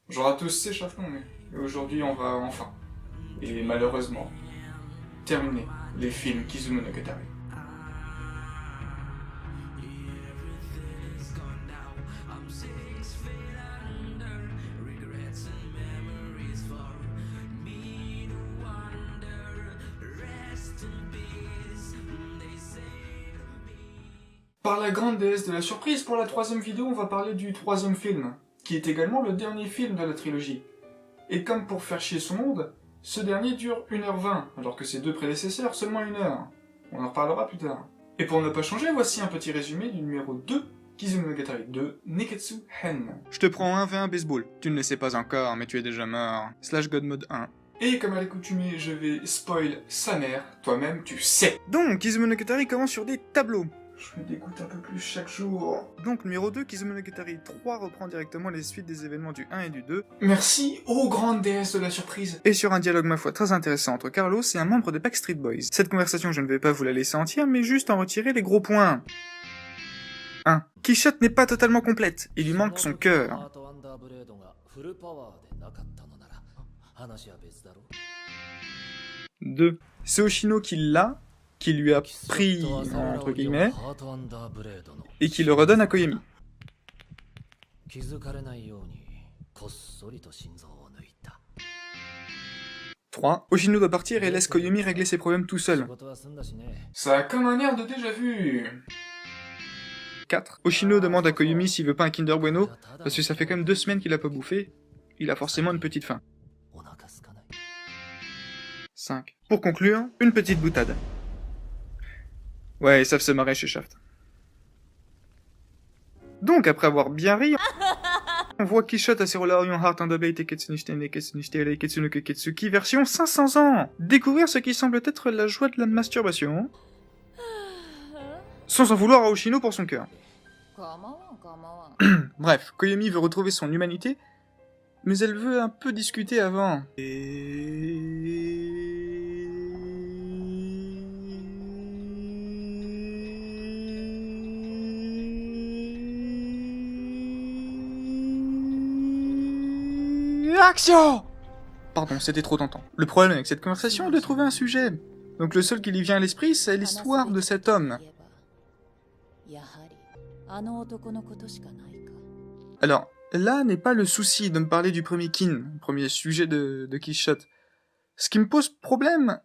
J'aurai tous ces chaflons, mais aujourd'hui on va enfin, et malheureusement, terminer les films Kizumonogatari. Par la grande déesse de la surprise, pour la troisième vidéo, on va parler du troisième film, qui est également le dernier film de la trilogie. Et comme pour faire chier son monde, ce dernier dure 1h20, alors que ses deux prédécesseurs seulement 1 heure. On en reparlera plus tard. Et pour ne pas changer, voici un petit résumé du numéro 2, Kizumonogatari 2, Neketsu Hen. Je te prends un V1 baseball. Tu ne le sais pas encore, mais tu es déjà mort. Slash God Mode 1. Et comme à l'accoutumée, je vais spoil sa mère, toi-même tu sais. Donc, Kizumonogatari commence sur des tableaux. Je me dégoûte un peu plus chaque jour. Donc, numéro 2, Kizumonogatari 3 reprend directement les suites des événements du 1 et du 2. Merci aux grandes déesses de la surprise. Et sur un dialogue ma foi très intéressant entre Carlos et un membre des Backstreet Boys. Cette conversation, je ne vais pas vous la laisser entière, mais juste en retirer les gros points. 1. Quixote n'est pas totalement complète, il lui manque son cœur. 2. C'est Oshino qui l'a, qui lui a pris, entre guillemets, et qui le redonne à Koyomi. 3. Oshino doit partir et laisse Koyomi régler ses problèmes tout seul. Ça a comme un air de déjà vu. 4. Oshino demande à Koyomi s'il veut pas un Kinder Bueno, parce que ça fait quand même 2 semaines qu'il a pas bouffé, il a forcément une petite faim. 5. Pour conclure, une petite boutade. Ouais, ils savent se marrer chez Shaft. Donc, après avoir bien ri, on voit Quixote à Serolarion Heart and Abei Teketsu Nishite Neketsu Nishite Reiketsu no Keketsuki version 500 ans. Découvrir ce qui semble être la joie de la masturbation. Sans en vouloir à Oshino pour son cœur. Bref, Koyomi veut retrouver son humanité, mais elle veut un peu discuter avant. Action! Pardon, c'était trop tentant. Le problème avec cette conversation est de trouver un sujet. Donc le seul qui lui vient à l'esprit, c'est l'histoire de cet homme. Alors, là n'est pas le souci de me parler du premier kin, premier sujet de Quixote. Ce qui me pose problème,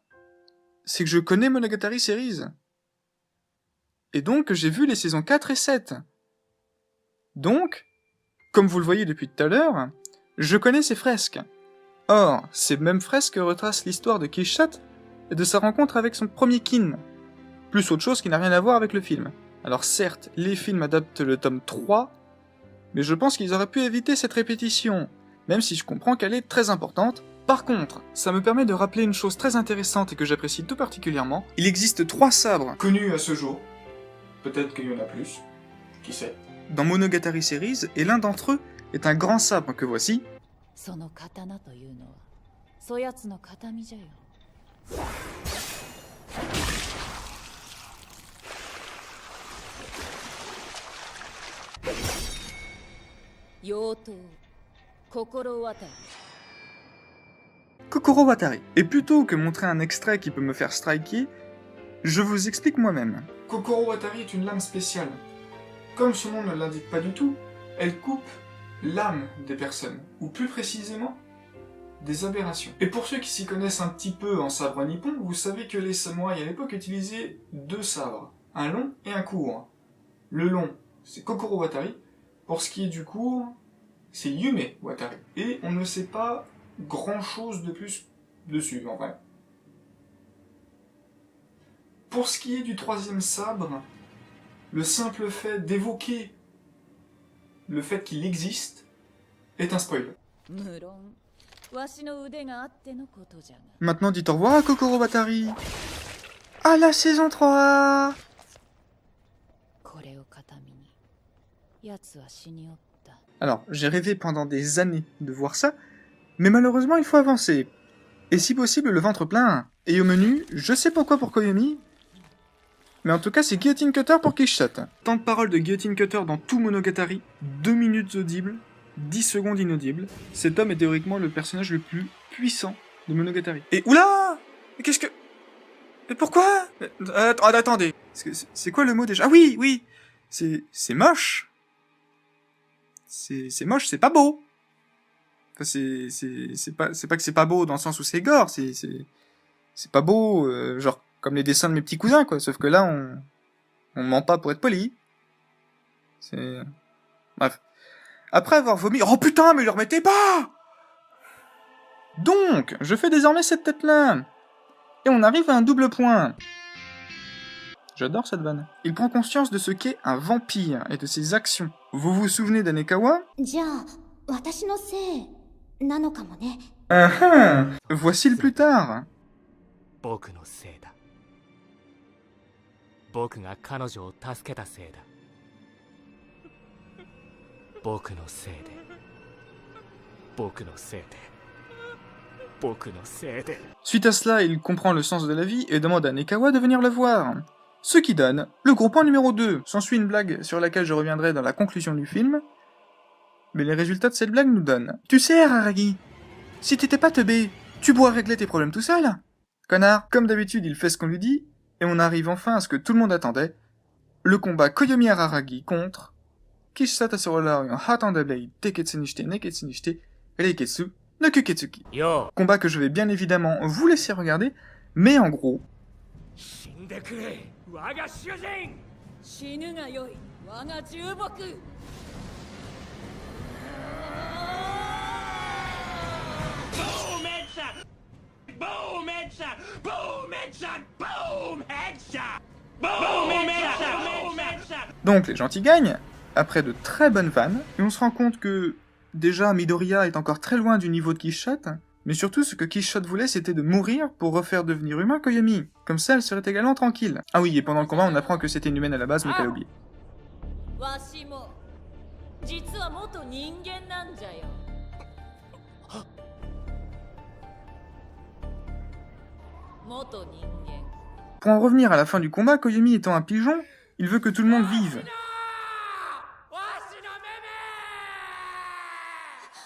c'est que je connais Monogatari Series. Et donc, j'ai vu les saisons 4 et 7. Donc, comme vous le voyez depuis tout à l'heure, je connais ces fresques. Or, ces mêmes fresques retracent l'histoire de Quixote et de sa rencontre avec son premier kin. Plus autre chose qui n'a rien à voir avec le film. Alors certes, les films adaptent le tome 3, mais je pense qu'ils auraient pu éviter cette répétition, même si je comprends qu'elle est très importante. Par contre, ça me permet de rappeler une chose très intéressante et que j'apprécie tout particulièrement. Il existe 3 sabres Connus à ce jour. Peut-être qu'il y en a plus. Qui sait. dans Monogatari Series, et l'un d'entre eux est un grand sabre que voici. Kokoro Watari. Et plutôt que montrer un extrait qui peut me faire striker, je vous explique moi-même. Kokoro Watari est une lame spéciale. Comme son nom ne l'indique pas du tout, elle coupe l'âme des personnes, ou plus précisément, des aberrations. Et pour ceux qui s'y connaissent un petit peu en sabre nippon, vous savez que les samouraïs à l'époque utilisaient 2 sabres, un long et un court. Le long, c'est Kokoro Watari, pour ce qui est du court, c'est Yume Watari. Et on ne sait pas grand-chose de plus dessus, en vrai. Pour ce qui est du 3e sabre, le simple fait d'évoquer le fait qu'il existe est un spoil. Maintenant dites au revoir à Kokoro Watari. À la saison 3. Alors, j'ai rêvé pendant des années de voir ça, mais malheureusement il faut avancer. Et si possible le ventre plein. Et au menu, je sais pas quoi pour Koyomi, mais en tout cas c'est Guillotine Cutter pour Quixote. Tant de paroles de Guillotine Cutter dans tout Monogatari, 2 minutes audibles, 10 secondes inaudibles. Cet homme est théoriquement le personnage le plus puissant de Monogatari. Et oula! Mais qu'est-ce que... Mais pourquoi? Attendez. C'est quoi le mot déjà? Ah oui, oui! C'est moche. C'est moche, c'est pas beau. Enfin, c'est pas que c'est pas beau dans le sens où c'est gore, c'est pas beau, genre comme les dessins de mes petits cousins, quoi. Sauf que là, on ment pas pour être poli. C'est... Bref. Après avoir vomi... Oh putain, mais le remettez pas! Donc, je fais désormais cette tête-là. Et on arrive à un double point. J'adore cette vanne. Il prend conscience de ce qu'est un vampire et de ses actions. Vous vous souvenez d'Anekawa? Voici le plus tard. 僕のせいだ。僕が彼女を助けたせいだ。僕のせいで。僕のせいで。僕のせいで。 Suite à cela, il comprend le sens de la vie et demande à Nekawa de venir le voir. Ce qui donne le gros point numéro 2. S'ensuit une blague sur laquelle je reviendrai dans la conclusion du film. Mais les résultats de cette blague nous donnent. Tu sais, Araragi, si t'étais pas teubé, tu pourrais régler tes problèmes tout seul. Connard. Comme d'habitude, il fait ce qu'on lui dit, et on arrive enfin à ce que tout le monde attendait. Le combat Koyomi Araragi contre Kishisata Sorolari en Heart on the Blade, Teketsu ni shite, Neketsu ni shite, Reiketsu no Kuketsuki. Yo. Combat que je vais bien évidemment vous laisser regarder, mais en gros... 死んでくれ、我が主人。死ぬがよい、我が重木。Boom headshot! Boom headshot! Boom headshot! Boom headshot! Boom headshot! Boom headshot! Donc les gentils gagnent, après de très bonnes vannes, et on se rend compte que, déjà, Midoriya est encore très loin du niveau de Kishshot, mais surtout ce que Kishshot voulait c'était de mourir pour refaire devenir humain Koyomi. Comme ça elle serait également tranquille. Ah oui, et pendant le combat on apprend que c'était une humaine à la base, mais qu'elle a oublié. わしも実は元人間なんじゃよ。元人間。 Pour en revenir à la fin du combat, Koyomi étant un pigeon, il veut que tout le monde vive.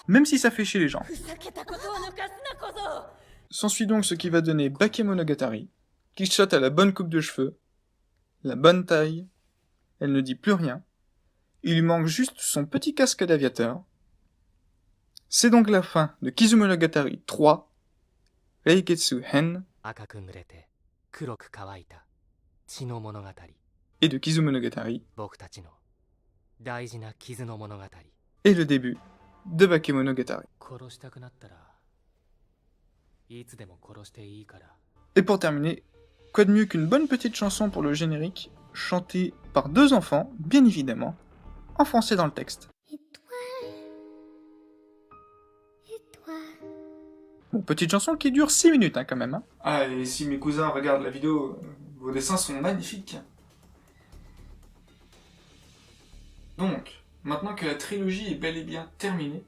Même si ça fait chier les gens. ふざけたことを抜かすな小僧。 S'ensuit donc ce qui va donner Bakemonogatari. Kishshot a la bonne coupe de cheveux, la bonne taille, elle ne dit plus rien. Il lui manque juste son petit casque d'aviateur. C'est donc la fin de Kizumonogatari 3, Reiketsu Hen, 赤く濡れて黒く乾いた血の物語。 et de Kizumonogatari, 僕たちの大事な傷の物語。 et le début de Bakemonogatari. 殺したくなったらいつでも殺していいから。 Et pour terminer, quoi de mieux qu'une bonne petite chanson pour le générique, chantée par deux enfants, bien évidemment, en français dans le texte. Bon, petite chanson qui dure 6 minutes quand même. Hein. Ah, et si mes cousins regardent la vidéo, vos dessins sont magnifiques. Donc, maintenant que la trilogie est bel et bien terminée,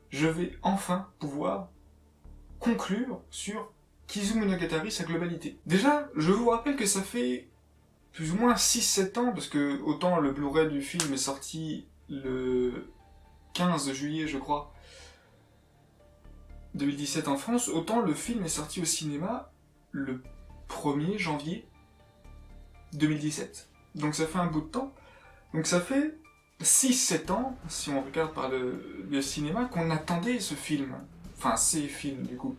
je vais enfin pouvoir conclure sur Kizumonogatari, sa globalité. Déjà, je vous rappelle que ça fait plus ou moins 6-7 ans, parce que autant le Blu-ray du film est sorti le 15 juillet, je crois, 2017 en France, autant le film est sorti au cinéma le 1er janvier 2017. Donc ça fait un bout de temps. Donc ça fait 6-7 ans, si on regarde par le cinéma, qu'on attendait ce film. Enfin, ces films, du coup.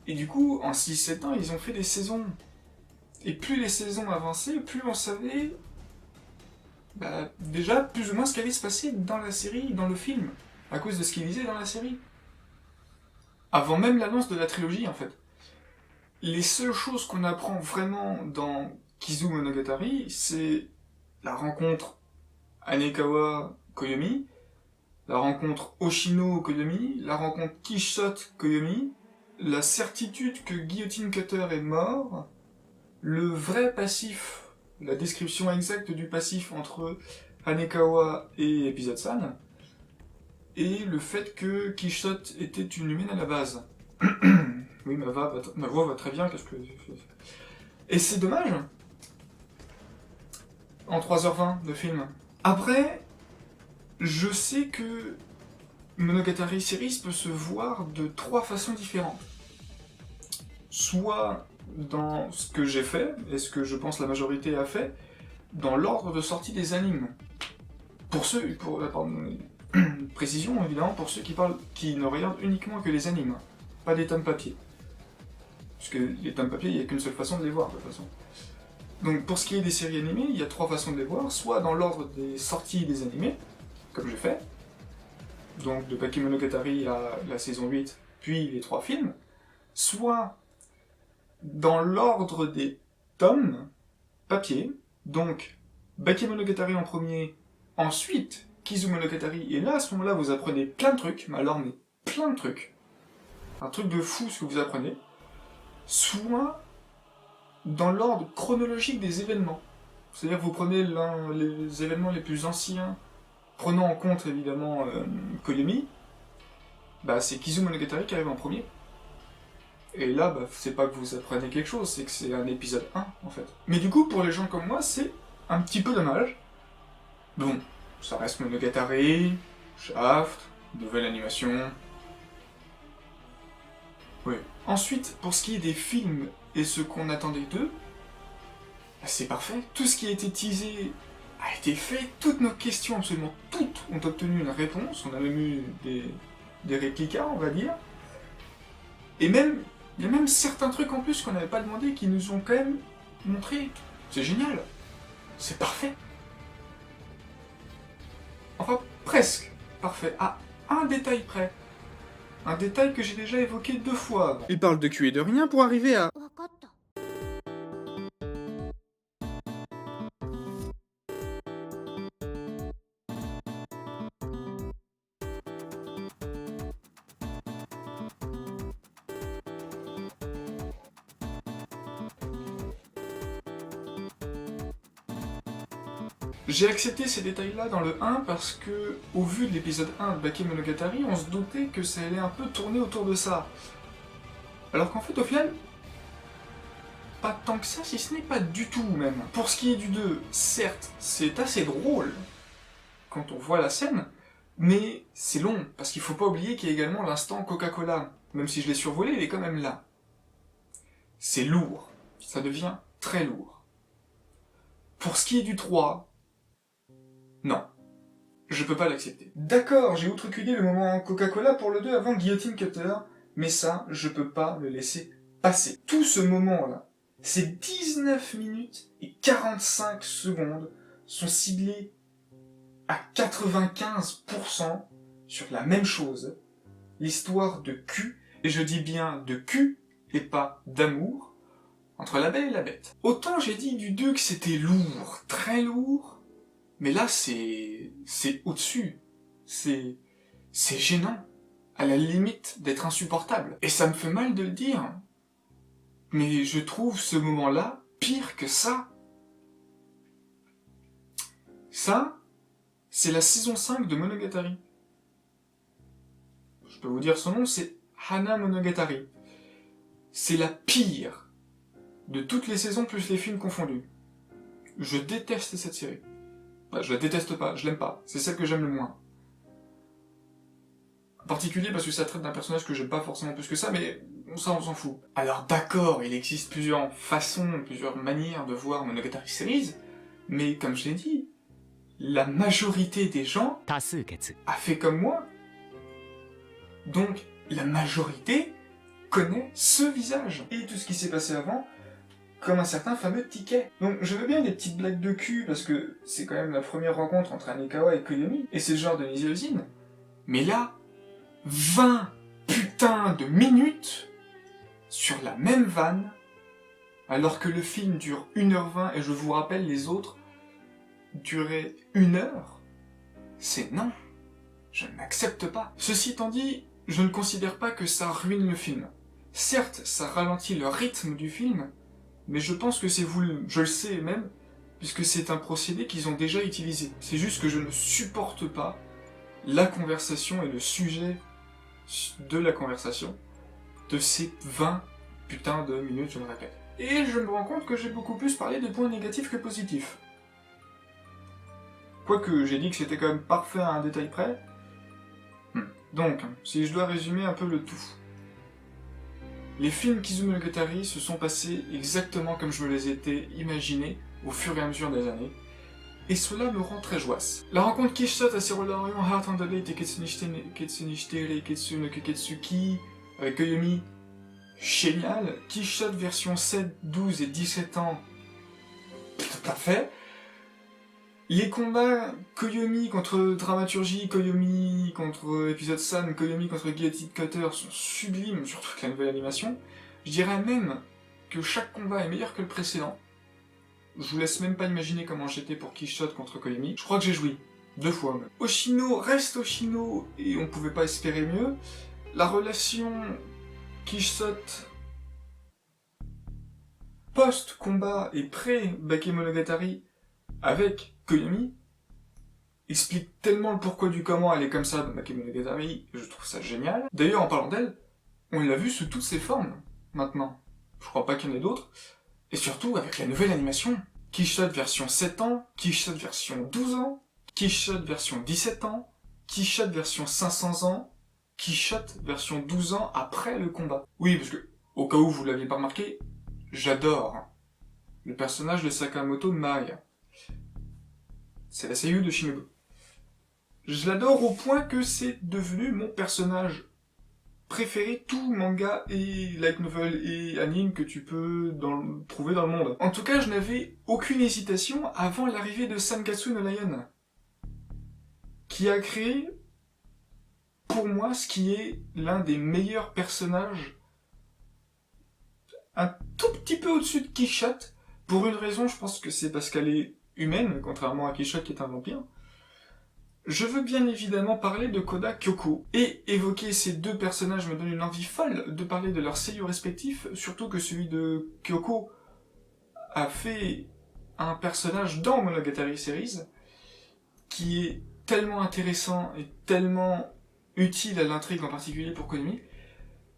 Et du coup, en 6-7 ans, ils ont fait des saisons. Et plus les saisons avançaient, plus on savait... Bah, déjà, plus ou moins ce qui allait se passer dans la série, dans le film. À cause de ce qu'ils disaient dans la série. Avant même l'annonce de la trilogie, en fait. Les seules choses qu'on apprend vraiment dans Kizumonogatari, c'est la rencontre Anekawa-Koyomi, la rencontre Oshino-Koyomi, la rencontre Kishshot-Koyomi, la certitude que Guillotine Cutter est mort, le vrai passif, la description exacte du passif entre Anekawa et Episode-san, et le fait que Kishshot était une humaine à la base. Oui, ma voix va très bien, qu'est-ce que... Et c'est dommage, en 3h20 de film. Après, je sais que Monogatari Series peut se voir de 3 façons différentes. Soit dans ce que j'ai fait, et ce que je pense la majorité a fait, dans l'ordre de sortie des animes. Pour ceux, précision évidemment, pour ceux qui ne regardent uniquement que les animes, pas des tomes papier. Parce que les tomes papier, il n'y a qu'une seule façon de les voir de toute façon. Donc pour ce qui est des séries animées, il y a 3 façons de les voir, soit dans l'ordre des sorties des animés, comme j'ai fait, donc de Bakemonogatari à la saison 8, puis les 3 films, soit dans l'ordre des tomes papier, donc Bakemonogatari en premier, ensuite Kizumonogatari, et là à ce moment-là vous apprenez plein de trucs, mais alors mais plein de trucs, un truc de fou ce que vous apprenez, soit dans l'ordre chronologique des événements, c'est-à-dire que vous prenez les événements les plus anciens, prenant en compte évidemment Koyomi, bah c'est Kizumonogatari qui arrive en premier. Et là, bah, c'est pas que vous apprenez quelque chose, c'est que c'est un épisode 1, en fait. Mais du coup, pour les gens comme moi, c'est un petit peu dommage. Bon, ça reste Monogatari, Shaft, nouvelle animation... Oui. Ensuite, pour ce qui est des films et ce qu'on attendait d'eux, bah, c'est parfait. Tout ce qui a été teasé a été fait, toutes nos questions, absolument toutes, ont obtenu une réponse, on a même eu des réplicas, on va dire. Et même, il y a même certains trucs en plus qu'on n'avait pas demandé qui nous ont quand même montré. C'est génial. C'est parfait. Enfin, presque parfait. À un détail près. Un détail que j'ai déjà évoqué 2 fois avant. Il parle de cul et de rien pour arriver à... わかった。 J'ai accepté ces détails-là dans le 1 parce que, au vu de l'épisode 1 de Bakemonogatari, on se doutait que ça allait un peu tourner autour de ça. Alors qu'en fait, au final, pas tant que ça, si ce n'est pas du tout même. Pour ce qui est du 2, certes, c'est assez drôle quand on voit la scène, mais c'est long, parce qu'il faut pas oublier qu'il y a également l'instant Coca-Cola. Même si je l'ai survolé, il est quand même là. C'est lourd. Ça devient très lourd. Pour ce qui est du 3, non. Je peux pas l'accepter. D'accord, j'ai outreculé le moment Coca-Cola pour le 2 avant Guillotine Cutter, mais ça, je peux pas le laisser passer. Tout ce moment-là, ces 19 minutes et 45 secondes sont ciblés à 95% sur la même chose, l'histoire de cul, et je dis bien de cul et pas d'amour, entre la belle et la bête. Autant j'ai dit du 2 que c'était lourd, très lourd, mais là, c'est au-dessus. C'est gênant. À la limite d'être insupportable. Et ça me fait mal de le dire. Mais je trouve ce moment-là pire que ça. Ça, c'est la saison 5 de Monogatari. Je peux vous dire son nom, c'est Hana Monogatari. C'est la pire de toutes les saisons plus les films confondus. Je déteste cette série. Je la déteste pas, je l'aime pas. C'est celle que j'aime le moins. En particulier parce que ça traite d'un personnage que j'aime pas forcément plus que ça, mais ça on s'en fout. Alors d'accord, il existe plusieurs façons, plusieurs manières de voir Monogatari Series, mais comme je l'ai dit, la majorité des gens 多数決 a fait comme moi. Donc, la majorité connaît ce visage. Et tout ce qui s'est passé avant, comme un certain fameux ticket. Donc je veux bien des petites blagues de cul, parce que c'est quand même la première rencontre entre Anekawa et Koyomi, et c'est le genre de Niziozine. Mais là, 20 putains de minutes sur la même vanne, alors que le film dure 1h20, et je vous rappelle, les autres duraient 1 heure, c'est non. Je n'accepte pas. Ceci étant dit, je ne considère pas que ça ruine le film. Certes, ça ralentit le rythme du film, mais je pense que c'est voulu, je le sais même, puisque c'est un procédé qu'ils ont déjà utilisé. C'est juste que je ne supporte pas la conversation et le sujet de la conversation de ces 20 putains de minutes, je me répète. Et je me rends compte que j'ai beaucoup plus parlé de points négatifs que positifs. Quoique j'ai dit que c'était quand même parfait à un détail près. Donc, si je dois résumer un peu le tout. Les films Kizumonogatari se sont passés exactement comme je me les étais imaginés au fur et à mesure des années, et cela me rend très joyeuse. La rencontre Kishot Aserolarion Heart and the Late et Ketsunishite Ketsu no Keketsuki avec Koyomi, génial. Kishot version 7, 12 et 17 ans, parfait. Les combats Koyomi contre Dramaturgie, Koyomi contre épisode San, Koyomi contre Guillotine Cutter sont sublimes sur toute la nouvelle animation. Je dirais même que chaque combat est meilleur que le précédent. Je vous laisse même pas imaginer comment j'étais pour Kishot contre Koyomi. Je crois que j'ai joui 2 fois même. Oshino reste Oshino et on pouvait pas espérer mieux. La relation Kishot post-combat et pré-Bakemonogatari avec Koyomi explique tellement le pourquoi du comment elle est comme ça dans Bakemonogatari, je trouve ça génial. D'ailleurs, en parlant d'elle, on l'a vue sous toutes ses formes, maintenant. Je crois pas qu'il y en ait d'autres. Et surtout, avec la nouvelle animation. Kishot version 7 ans, Kishot version 12 ans, Kishot version 17 ans, Kishot version 500 ans, Kishot version 12 ans après le combat. Oui, parce que, au cas où vous l'aviez pas remarqué, j'adore le personnage de Sakamoto Maria. C'est la seiyuu de Shinobu. Je l'adore au point que c'est devenu mon personnage préféré, tout manga et light novel et anime que tu peux trouver dans le monde. En tout cas, je n'avais aucune hésitation avant l'arrivée de Sankatsu no Lion, qui a créé, pour moi, ce qui est l'un des meilleurs personnages, un tout petit peu au-dessus de Kishot. Pour une raison, je pense que c'est parce qu'elle est humaine, contrairement à Kishot qui est un vampire. Je veux bien évidemment parler de Koda Kyoko, et évoquer ces deux personnages me donne une envie folle de parler de leurs seiyuu respectifs, surtout que celui de Kyoko a fait un personnage dans Monogatari Series, qui est tellement intéressant et tellement utile à l'intrigue en particulier pour Koyomi,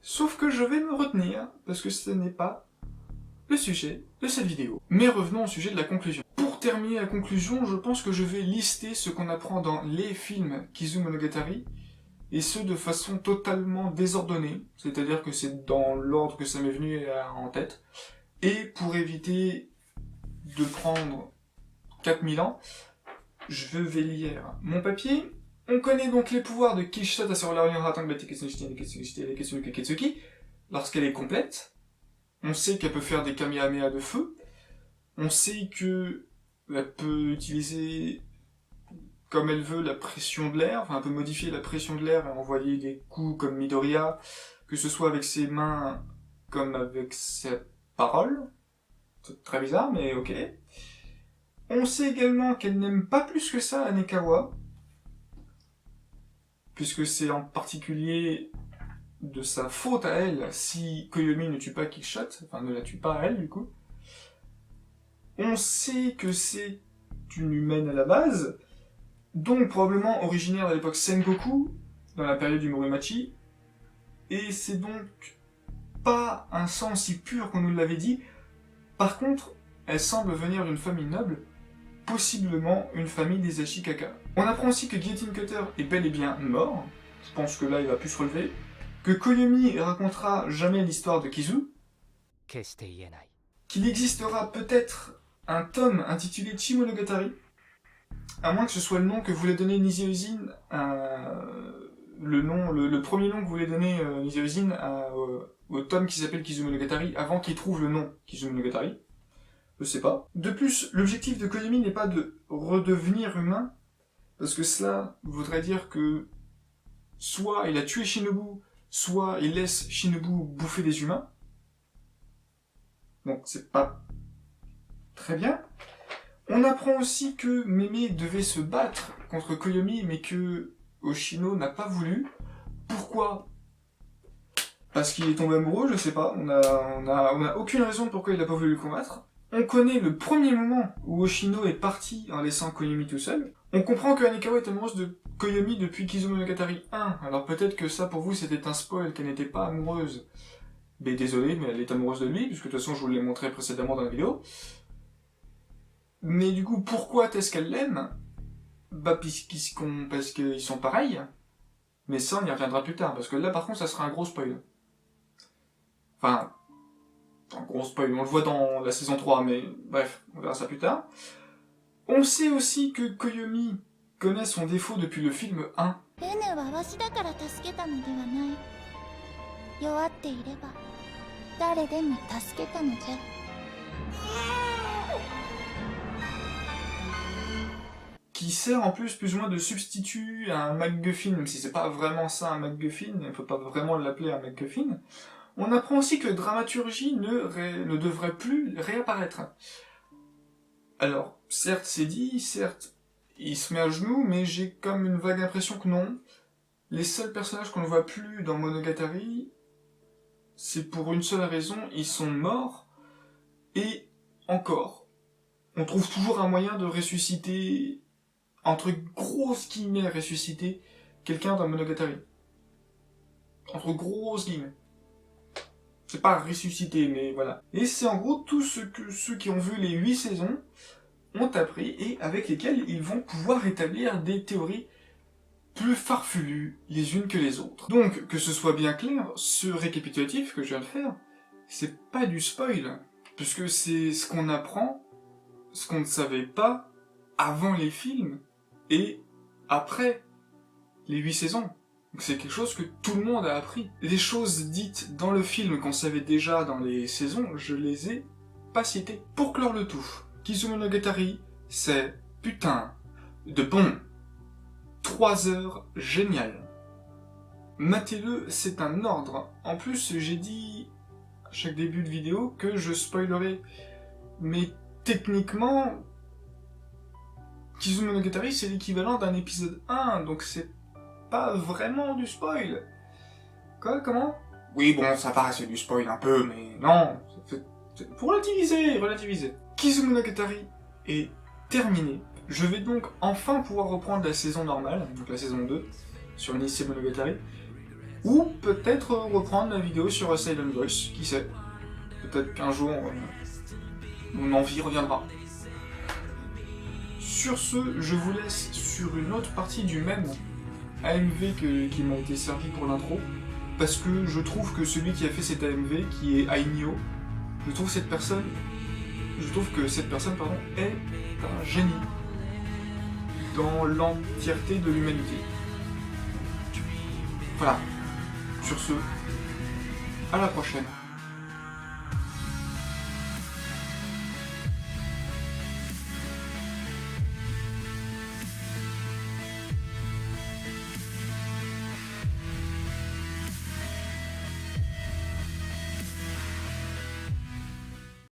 sauf que je vais me retenir, parce que ce n'est pas le sujet de cette vidéo. Mais revenons au sujet de la conclusion. Pour terminer la conclusion, je pense que je vais lister ce qu'on apprend dans les films Kizumonogatari, et ce de façon totalement désordonnée, c'est-à-dire que c'est dans l'ordre que ça m'est venu en tête, et pour éviter de prendre 4000 ans, je vais lire mon papier. On connaît donc les pouvoirs de Kishot Aserolarion Hatang Bate Ketsuki lorsqu'elle est complète. On sait qu'elle peut faire des Kamehameha de feu. On sait que elle peut utiliser comme elle veut la pression de l'air, enfin elle peut modifier la pression de l'air et envoyer des coups comme Midoriya, que ce soit avec ses mains comme avec ses paroles. C'est très bizarre, mais ok. On sait également qu'elle n'aime pas plus que ça Anekawa, puisque c'est en particulier de sa faute à elle si Koyomi ne tue pas Kishot, enfin ne la tue pas à elle du coup. On sait que c'est une humaine à la base, donc probablement originaire de l'époque Sengoku, dans la période du Muromachi, et c'est donc pas un sang si pur qu'on nous l'avait dit. Par contre, elle semble venir d'une famille noble, possiblement une famille des Ashikaka. On apprend aussi que Guillotine Cutter est bel et bien mort, je pense que là il va plus se relever, que Koyomi racontera jamais l'histoire de Kizu, qu'il existera peut-être un tome intitulé Chimonogatari, à moins que ce soit le nom que voulait donner Nise-Ozin, le premier nom que voulait donner Nise-Ozin au tome qui s'appelle Kizumonogatari, avant qu'il trouve le nom Kizumonogatari. Je sais pas. De plus, l'objectif de Koyomi n'est pas de redevenir humain, parce que cela voudrait dire que soit il a tué Shinobu, soit il laisse Shinobu bouffer des humains. Donc c'est pas très bien. On apprend aussi que Meme devait se battre contre Koyomi, mais que Oshino n'a pas voulu. Pourquoi? Parce qu'il est tombé amoureux, je sais pas. On a aucune raison pourquoi il n'a pas voulu le combattre. On connaît le premier moment où Oshino est parti en laissant Koyomi tout seul. On comprend que Anekawa est amoureuse de Koyomi depuis Kizumonogatari 1. Alors peut-être que ça pour vous c'était un spoil, qu'elle n'était pas amoureuse. Mais désolé, mais elle est amoureuse de lui, puisque de toute façon je vous l'ai montré précédemment dans la vidéo. Mais du coup, pourquoi est-ce qu'elle l'aime? Bah parce qu'ils sont pareils. Mais ça, on y reviendra plus tard, parce que là, par contre, ça sera un gros spoil. Enfin, un gros spoil, on le voit dans la saison 3, mais bref, on verra ça plus tard. On sait aussi que Koyomi connaît son défaut depuis le film 1. ルネはわしだから助けたのではない。弱っていれば誰でも助けたのじゃ。Qui sert en plus ou moins de substitut à un MacGuffin, même si c'est pas vraiment ça un MacGuffin, on peut pas vraiment l'appeler un MacGuffin. On apprend aussi que Dramaturgie ne devrait plus réapparaître. Alors, certes c'est dit, certes il se met à genoux, mais j'ai comme une vague impression que non. Les seuls personnages qu'on ne voit plus dans Monogatari, c'est pour une seule raison, ils sont morts, et encore, on trouve toujours un moyen de ressusciter, entre grosses guillemets ressusciter, quelqu'un dans Monogatari. Entre grosses guillemets. C'est pas ressusciter, mais voilà. Et c'est en gros tout ce que ceux qui ont vu les 8 saisons ont appris et avec lesquels ils vont pouvoir établir des théories plus farfelues les unes que les autres. Donc, que ce soit bien clair, ce récapitulatif que je viens de faire, c'est pas du spoil, puisque c'est ce qu'on apprend, ce qu'on ne savait pas avant les films et après les 8 saisons. Donc c'est quelque chose que tout le monde a appris. Les choses dites dans le film qu'on savait déjà dans les saisons, je les ai pas citées. Pour clore le tout, Kizumonogatari, c'est putain de bon. 3 heures géniales. Matez-le, c'est un ordre. En plus, j'ai dit à chaque début de vidéo que je spoilerai. Mais techniquement, Kizumonogatari, c'est l'équivalent d'un épisode 1, donc c'est pas vraiment du spoil. Quoi, comment? Oui, bon, ça paraît c'est du spoil un peu, mais non, faut relativiser. Kizumonogatari est terminé. Je vais donc enfin pouvoir reprendre la saison normale, donc la saison 2, sur Nisei Monogatari, ou peut-être reprendre la vidéo sur Silent Voice, qui sait. Peut-être qu'un jour, mon envie reviendra. Sur ce, je vous laisse sur une autre partie du même AMV qui m'a été servi pour l'intro, parce que je trouve que celui qui a fait cet AMV, qui est Ainio, je trouve que cette personne est un génie dans l'entièreté de l'humanité. Voilà. Sur ce, à la prochaine.